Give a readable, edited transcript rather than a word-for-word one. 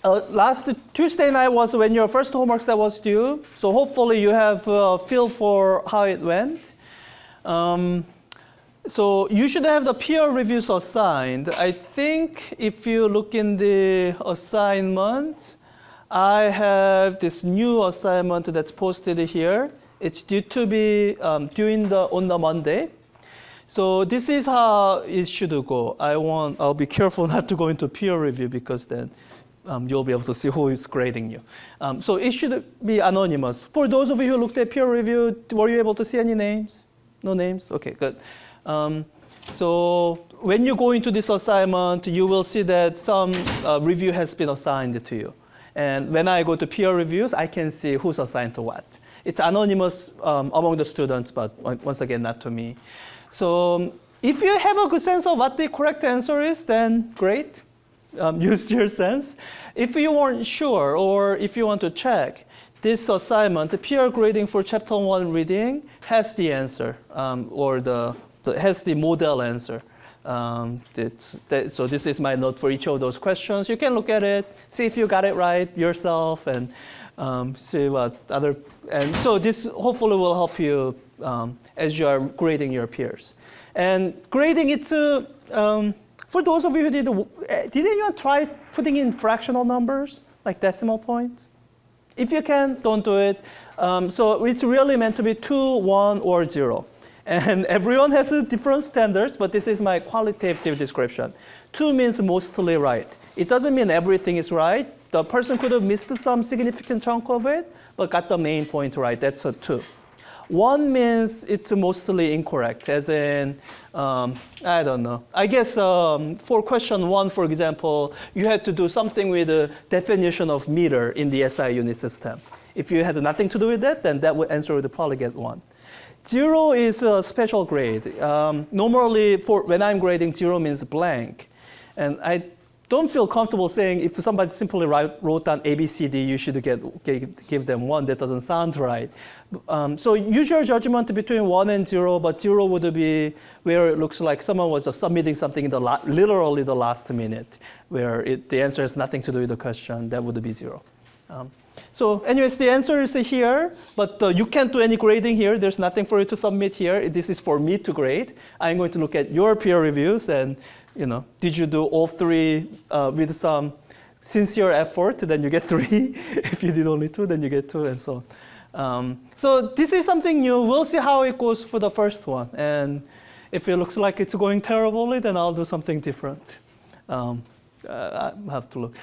Last Tuesday night was when your first homework set was due. So hopefully you have a feel for how it went. So you should have the peer reviews assigned. I think if you look in the assignment, I have this new assignment that's posted here. It's due to be on the Monday. So this is how it should go. I'll be careful not to go into peer review because then you'll be able to see who is grading you. So it should be anonymous. For those of you who looked at peer review, were you able to see any names? No names? Okay, good. So when you go into this assignment, you will see that some review has been assigned to you. And when I go to peer reviews, I can see who's assigned to what. It's anonymous among the students, but once again, not to me. So if you have a good sense of what the correct answer is, then great. Use your sense. If you weren't sure, or if you want to check, this assignment, the peer grading for chapter 1 reading, has the answer, or has the model answer. So this is my note for each of those questions. You can look at it, see if you got it right yourself, and see what other. And so this hopefully will help you as you are grading your peers. And grading it for those of you who did anyone try putting in fractional numbers like decimal points? If you can, don't do it. So it's really meant to be 2, 1, or 0. And everyone has different standards, but this is my qualitative description. 2 means mostly right. It doesn't mean everything is right. The person could have missed some significant chunk of it, but got the main point right. That's a 2. 1 means it's mostly incorrect, as in, I don't know. I guess for question 1, for example, you had to do something with the definition of meter in the SI unit system. If you had nothing to do with that, then that answer would probably get 1. 0 is a special grade. Normally, when I'm grading, 0 means blank. And I don't feel comfortable saying if somebody simply wrote down A, B, C, D, you should give them 1. That doesn't sound right. So use your judgment between 1 and 0, but 0 would be where it looks like someone was just submitting something in literally the last minute, where the answer has nothing to do with the question. That would be 0. So anyways, the answer is here, but you can't do any grading here. There's nothing for you to submit here. This is for me to grade. I'm going to look at your peer reviews and, did you do all 3 with some sincere effort? Then you get 3. If you did only 2, then you get 2, and so on. So this is something new. We'll see how it goes for the first one. And if it looks like it's going terribly, then I'll do something different. I have to look.